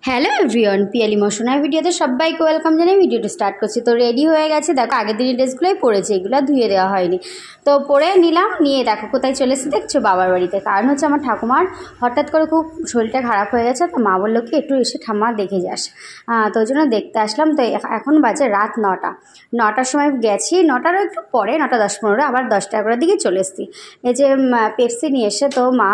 Hello everyone, Piyali মশনার ভিডিওতে সবাইকে welcome জানাই। ভিডিওটা স্টার্ট করছি। তো রেডি হয়ে গেছে, দেখো আগের দিনের ড্রেসগুলোই পরেছে, এগুলো ধুয়ে দেওয়া হয়নি। তো পরে নিলাম, নিয়ে দেখো কোথায় চলে এসে দেখছো, বাবার বাড়িতে। কারণ হচ্ছে আমার ঠাকুমার হঠাৎ করে খুব শরীরটা খারাপ হয়ে গেছে। তো মা বললো কি একটু এসে ঠাম্মা দেখে যাস। তো ওই জন্য দেখতে আসলাম। তো এখন বাজে রাত 9টার সময় গেছি, 9টারও একটু পরে, 9টা 10-15, আবার 10টা-11টার দিকে চলে এসেছি। এই যে পেপসি নিয়ে এসে তো মা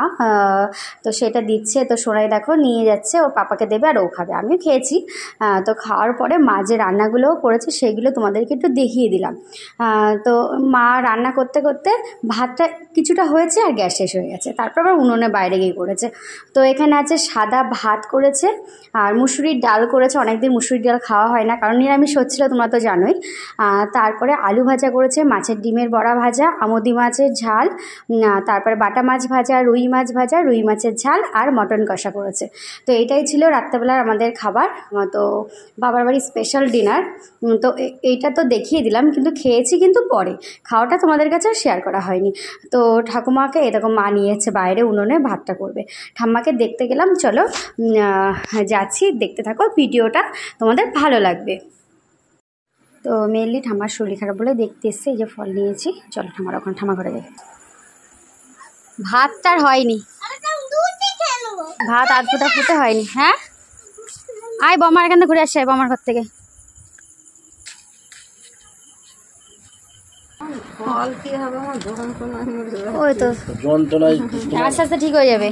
তো সেটা দিচ্ছে। তো সোনাই দেখো নিয়ে যাচ্ছে, ওর পাপাকে দেবে আর ও খাবে। আমিও খেয়েছি। তো খাওয়ার পরে মা যে রান্নাগুলোও করেছে সেগুলো তোমাদেরকে একটু দেখিয়ে দিলাম। তো মা রান্না করতে করতে ভাতটা কিছুটা হয়েছে আর গ্যাস শেষ হয়ে গেছে, তারপর আবার উনুনে বাইরে গিয়ে করেছে। তো এখানে আছে সাদা ভাত করেছে আর মুসুরির ডাল করেছে। অনেকদিন মুসুরির ডাল খাওয়া হয় না, কারণ নিরামিষ হচ্ছিলো, তোমরা তো জানোই। তারপরে আলু ভাজা করেছে, মাছের ডিমের বড়া ভাজা, আমুদি মাছের ঝাল, তারপরে বাটা মাছ ভাজা, রুই মাছ ভাজা, রুই মাছের ঝাল আর মটন কষা করেছে। তো এটাই ছিল রাত্রেবেলার আমাদের খাবার। তো বাবার বাড়ির স্পেশাল ডিনার। তো এইটা তো দেখিয়ে দিলাম, কিন্তু খেয়েছি কিন্তু পরে, খাওয়াটা তোমাদের কাছে শেয়ার করা হয়নি। তো ঠাকুমাকে এরকম মা নিয়েছে বাইরে, উনুনে ভাতটা করবে। ঠাম্মাকে দেখতে গেলাম, চলো যাচ্ছি, দেখতে থাকো ভিডিওটা, তোমাদের ভালো লাগবে। তো মেনলি ঠাম্মার শরীর খারাপ বলে দেখতে এসছে। এই যে ফল নিয়েছি, চলো ঠাম্মার ওখানে, ঠাম্মা ঘরে যাই। ভাতটার হয়নি, ভাত আধ ফুটা ফুটে হয়নি। হ্যাঁ আয় বমার এখান থেকে ঘুরে আসছে, বমার ঘর থেকে। ওই তো আস্তে আস্তে ঠিক হয়ে যাবে।